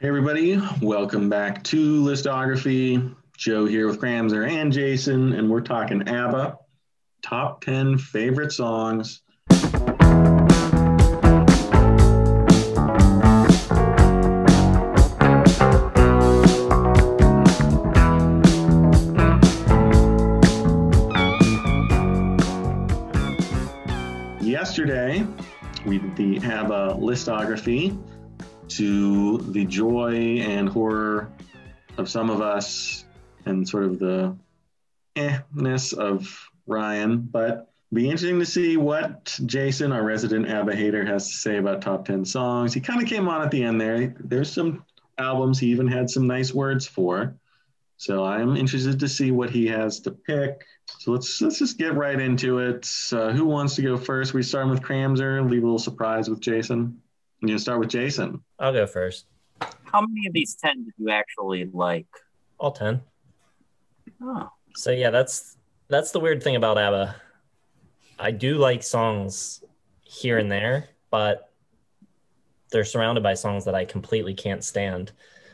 Hey everybody, welcome back to Listography. Joe here with Cramser and Jason, and we're talking ABBA, top 10 favorite songs. Yesterday, we did the ABBA Listography, to the joy and horror of some of us and sort of the ness of Ryan. But be interesting to see what Jason, our resident ABBA hater, has to say about top 10 songs. He kind of came on at the end there. There's some albums he even had some nice words for. So I'm interested to see what he has to pick. So let's just get right into it. Who wants to go first? We start with Cramser, leave a little surprise with Jason. You start with Jason. I'll go first. How many of these 10 did you actually like? All 10. Oh. So yeah, that's the weird thing about ABBA. I do like songs here and there, but they're surrounded by songs that I completely can't stand.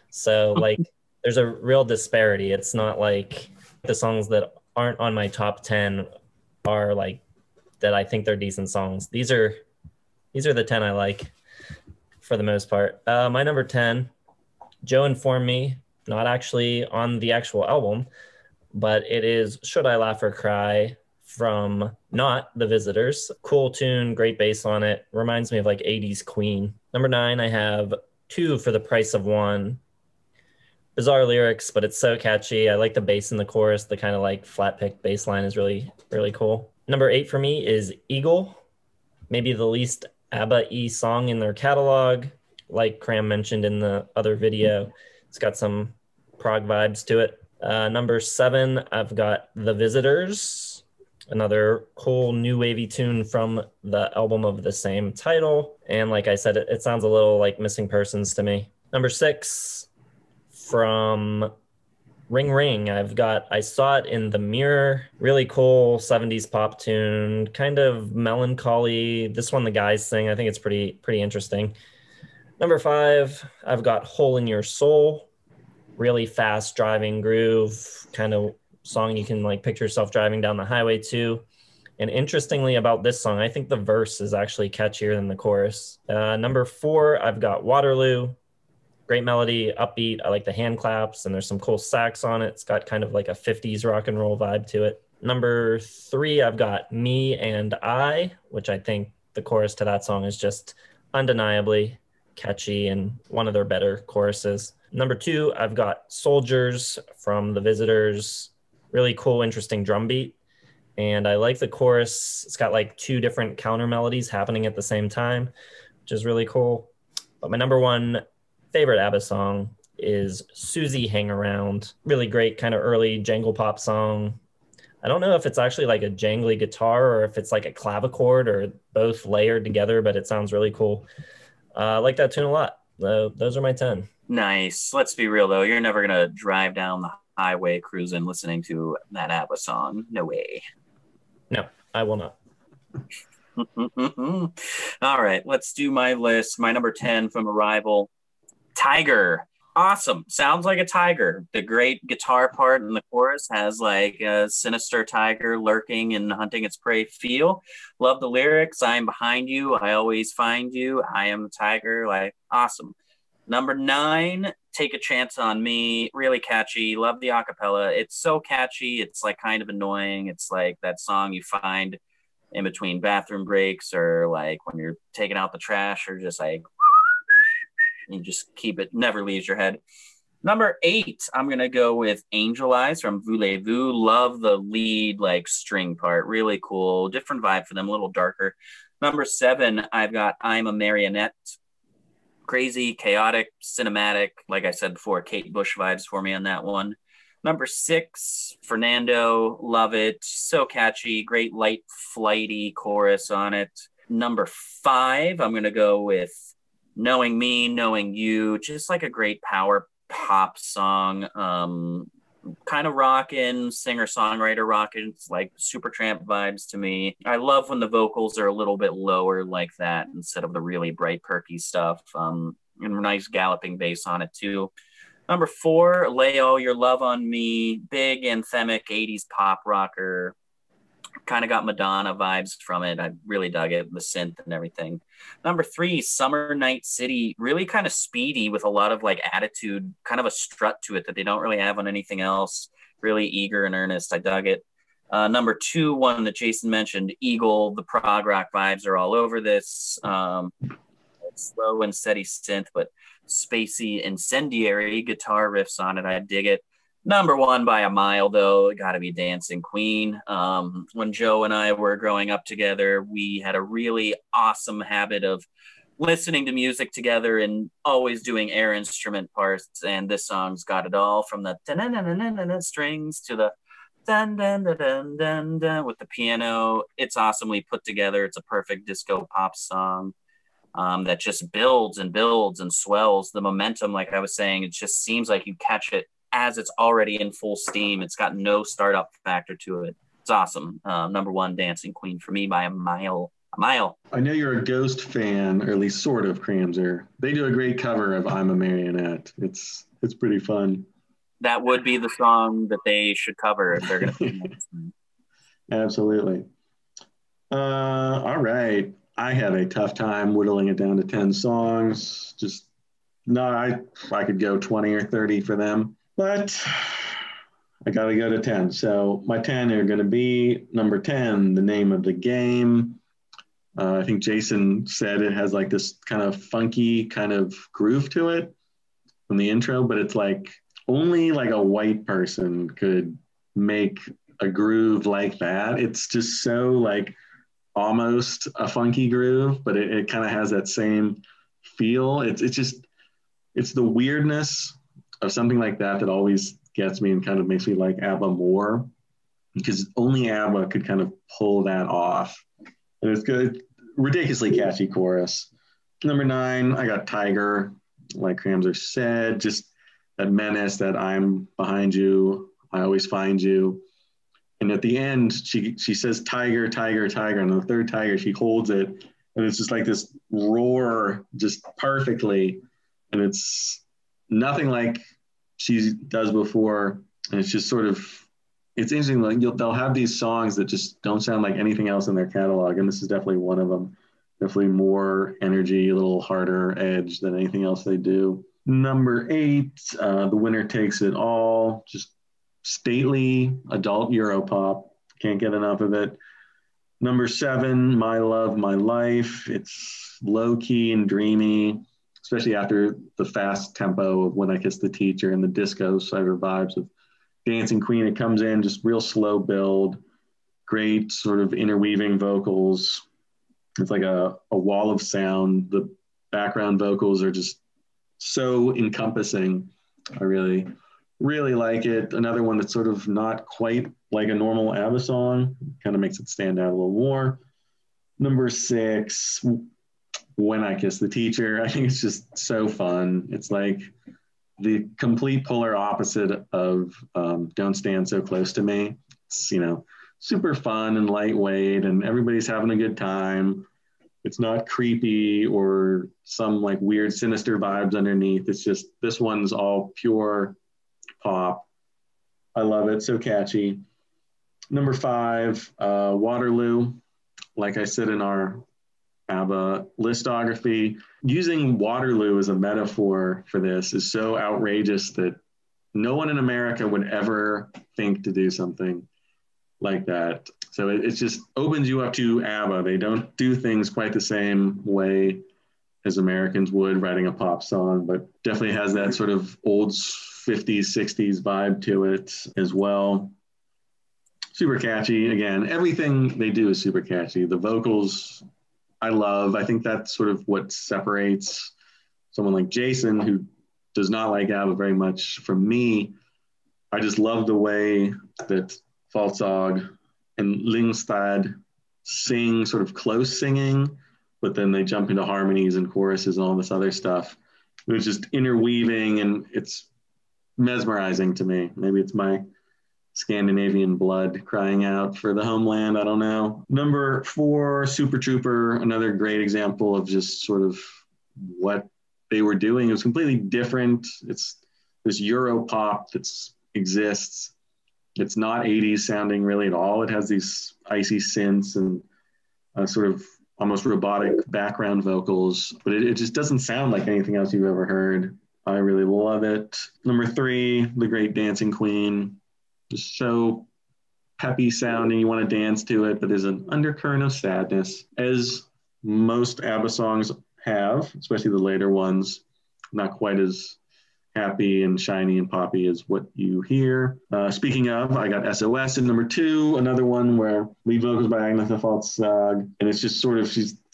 So like there's a real disparity. It's not like the songs that aren't on my top 10 are like that I think they're decent songs. These are the 10 I like for the most part. My number 10, Joe informed me, not actually on the actual album, but it is Should I Laugh or Cry from Not The Visitors. Cool tune, great bass on it. Reminds me of like 80s Queen. Number 9, I have Two for the Price of One. Bizarre lyrics, but it's so catchy. I like the bass in the chorus. The kind of like flat pick bass line is really, really cool. Number 8 for me is Eagle. Maybe the least ABBA-y song in their catalog. Like Cram mentioned in the other video, it's got some prog vibes to it. Number 7, I've got The Visitors, another cool new wavy tune from the album of the same title. And like I said, it sounds a little like Missing Persons to me. Number 6, from Ring Ring, I've got I Saw It in the Mirror. Really cool 70s pop tune, kind of melancholy. This one the guys sing. I think it's pretty interesting. Number 5, I've got Hole in Your Soul. Really fast driving groove, kind of song you can like picture yourself driving down the highway to. And interestingly about this song, I think the verse is actually catchier than the chorus. Number 4, I've got Waterloo. Great melody, upbeat. I like the hand claps, and there's some cool sax on it. It's got kind of like a 50s rock and roll vibe to it. Number 3, I've got Me and I, which I think the chorus to that song is just undeniably catchy and one of their better choruses. Number 2, I've got Soldiers from The Visitors. Really cool, interesting drum beat. And I like the chorus. It's got like 2 different counter melodies happening at the same time, which is really cool. But my number 1 favorite ABBA song is Suzy-Hang-Around. Really great kind of early jangle pop song. I don't know if it's actually like a jangly guitar or if it's like a clavichord or both layered together, but it sounds really cool. I like that tune a lot. Those are my 10. Nice. Let's be real, though. You're never going to drive down the highway cruising listening to that ABBA song. No way. No, I will not. All right, let's do my list. My number 10 from Arrival, Tiger. Awesome. Sounds like a tiger. The great guitar part in the chorus has like a sinister tiger lurking and hunting its prey feel. Love the lyrics. I am behind you. I always find you. I am the tiger. Like, awesome. Number 9, Take a Chance on Me. Really catchy. Love the acapella. It's so catchy. It's like kind of annoying. It's like that song you find in between bathroom breaks or like when you're taking out the trash or just like you just keep it, never leaves your head. Number 8, I'm going to go with Angel Eyes from Voulez-Vous. Love the lead, like, string part. Really cool. Different vibe for them, a little darker. Number 7, I've got I'm a Marionette. Crazy, chaotic, cinematic. Like I said before, Kate Bush vibes for me on that one. Number 6, Fernando. Love it. So catchy. Great, light, flighty chorus on it. Number 5, I'm going to go with Knowing Me, Knowing You, just like a great power pop song. Kind of rockin', singer-songwriter rockin'. It's like Supertramp vibes to me. I love when the vocals are a little bit lower like that instead of the really bright, perky stuff. and nice galloping bass on it too. Number 4, Lay All Your Love on Me, big anthemic 80s pop rocker. Kind of got Madonna vibes from it. I really dug it, the synth and everything. Number 3, Summer Night City, really kind of speedy with a lot of like attitude, kind of a strut to it that they don't really have on anything else. Really eager and earnest. I dug it. Number 2, one that Jason mentioned, Eagle. The prog rock vibes are all over this. Slow and steady synth, but spacey, incendiary guitar riffs on it. I dig it. Number 1 by a mile, though, got to be Dancing Queen. When Joe and I were growing up together, we had a really awesome habit of listening to music together and always doing air instrument parts. And this song's got it all, from the strings to the dun dun dun dun dun dun with the piano. It's awesomely put together. It's a perfect disco pop song that just builds and builds and swells. The momentum, like I was saying, it just seems like you catch it as it's already in full steam. It's got no startup factor to it. It's awesome. Number 1, Dancing Queen for me by a mile. A mile. I know you're a Ghost fan, or at least sort of, Kramzer. They do a great cover of I'm a Marionette. It's pretty fun. That would be the song that they should cover if they're going to. Absolutely. All right. I had a tough time whittling it down to 10 songs. Just, no, I could go 20 or 30 for them, but I got to go to 10. So my 10 are going to be number 10, The Name of the Game. I think Jason said it has like this kind of funky kind of groove to it from the intro, but it's like only like a white person could make a groove like that. It's just so like almost a funky groove, but it kind of has that same feel. It's the weirdness of something like that always gets me and kind of makes me like ABBA more, because only ABBA could kind of pull that off. And it's good, ridiculously catchy chorus. Number 9, I got Tiger, like Kramzer said, just that menace, that I'm behind you, I always find you. And at the end, she says, tiger, tiger, tiger. And the third tiger, she holds it. And it's just like this roar, just perfectly. And it's nothing like she does before. And it's just sort of, it's interesting. Like they'll have these songs that just don't sound like anything else in their catalog. And this is definitely one of them. Definitely more energy, a little harder edge than anything else they do. Number 8, The Winner Takes It All. Just stately adult Europop. Can't get enough of it. Number 7, My Love, My Life. It's low key and dreamy, especially after the fast tempo of When I Kissed the Teacher and the disco side of vibes of Dancing Queen. It comes in just real slow build, great sort of interweaving vocals. It's like a wall of sound. The background vocals are just so encompassing. I really, really like it. Another one that's sort of not quite like a normal ABBA song, kind of makes it stand out a little more. Number 6, When I Kiss the Teacher. I think it's just so fun. It's like the complete polar opposite of Don't Stand So Close to Me. It's, super fun and lightweight, and everybody's having a good time. It's not creepy or some like weird sinister vibes underneath. It's just, this one's all pure pop. I love it. So catchy. Number 5, Waterloo. Like I said in our ABBA listography, using Waterloo as a metaphor for this is so outrageous that no one in America would ever think to do something like that. So it just opens you up to ABBA. They don't do things quite the same way as Americans would writing a pop song, but definitely has that sort of old 50s, 60s vibe to it as well. Super catchy. Again, everything they do is super catchy. The vocals, I love. I think that's sort of what separates someone like Jason, who does not like ABBA very much, from me. I just love the way that Falzog and Lyngstad sing sort of close singing, but then they jump into harmonies and choruses and all this other stuff. It was just interweaving, and it's mesmerizing to me. Maybe it's my Scandinavian blood crying out for the homeland. I don't know. Number 4, Super Trooper, another great example of just sort of what they were doing. It was completely different. It's this Euro pop that exists. It's not 80s sounding really at all. It has these icy synths and sort of almost robotic background vocals, but it just doesn't sound like anything else you've ever heard. I really love it. Number 3, The Great Dancing Queen. Just so peppy sounding. You want to dance to it, but there's an undercurrent of sadness, as most ABBA songs have, especially the later ones. Not quite as happy and shiny and poppy as what you hear. Speaking of, I got S.O.S. in number 2, another one where lead vocals by Agnetha Faltskog, and it's just sort of,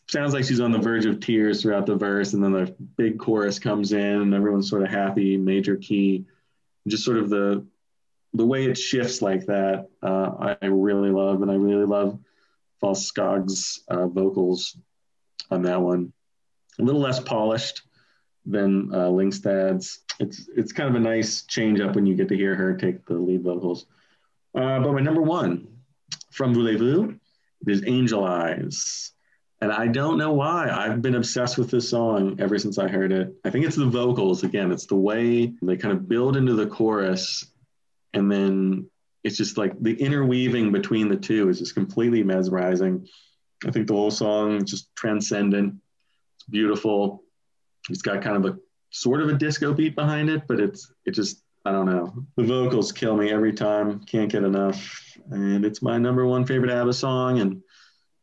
sounds like she's on the verge of tears throughout the verse, and then the big chorus comes in, and everyone's sort of happy, major key. Just sort of the way it shifts like that, I really love, and I really love Faltskog's vocals on that one. A little less polished than Lyngstad's. It's kind of a nice change up when you get to hear her take the lead vocals. But my number 1 from Voulez-Vous is Angel Eyes. And I don't know why. I've been obsessed with this song ever since I heard it. I think it's the vocals. Again, it's the way they kind of build into the chorus, and then it's just like the interweaving between the two is just completely mesmerizing. I think the whole song is just transcendent. It's beautiful. It's got kind of a sort of a disco beat behind it, but it just, I don't know. The vocals kill me every time. Can't get enough. And it's my number 1 favorite ABBA song. And I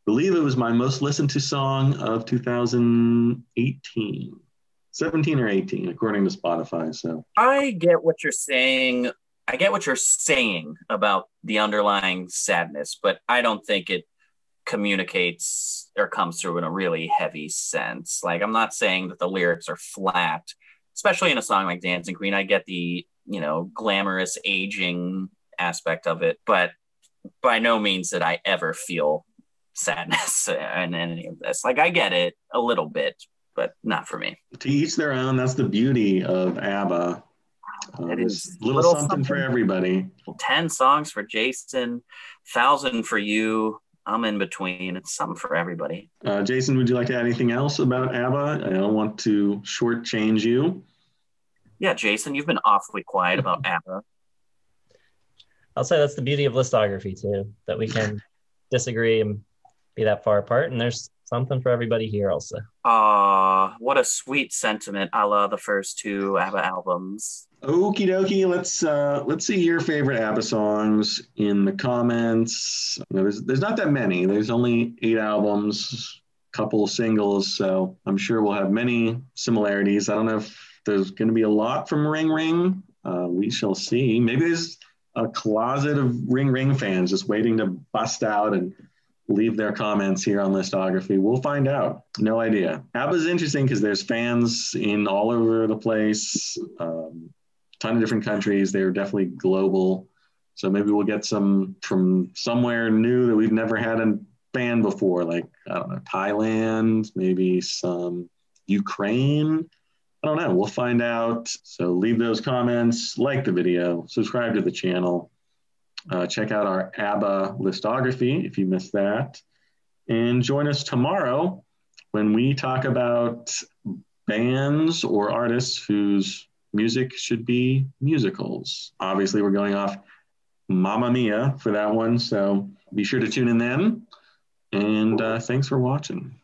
believe it was my most listened to song of 2018. 17 or 18, according to Spotify. So I get what you're saying. I get what you're saying about the underlying sadness, but I don't think it communicates or comes through in a really heavy sense. Like, I'm not saying that the lyrics are flat, especially in a song like Dancing Queen. I get the, glamorous aging aspect of it, but by no means did I ever feel sadness in any of this. Like, I get it a little bit, but not for me. To each their own. That's the beauty of ABBA. It is a little something for everybody. 10 songs for Jason, 1,000 for you. I'm in between. It's something for everybody. Jason, would you like to add anything else about ABBA? I don't want to shortchange you. Yeah, Jason, you've been awfully quiet about ABBA. I'll say that's the beauty of listography too, that we can disagree and be that far apart, and there's something for everybody here also. What a sweet sentiment, a la the first 2 ABBA albums. Okie dokie, let's see your favorite ABBA songs in the comments. There's not that many. There's only 8 albums, couple singles, so I'm sure we'll have many similarities. I don't know if there's going to be a lot from Ring Ring. We shall see. Maybe there's a closet of Ring Ring fans just waiting to bust out and leave their comments here on Listography. We'll find out. No idea. ABBA is interesting because there's fans in all over the place. Ton of different countries. They're definitely global. So maybe we'll get some from somewhere new that we've never had a fan before, like, I don't know, Thailand, maybe some Ukraine. I don't know. We'll find out. So leave those comments, like the video, subscribe to the channel. Check out our ABBA listography if you missed that. And join us tomorrow when we talk about bands or artists whose music should be musicals. Obviously, we're going off Mamma Mia for that one, so be sure to tune in then. And thanks for watching.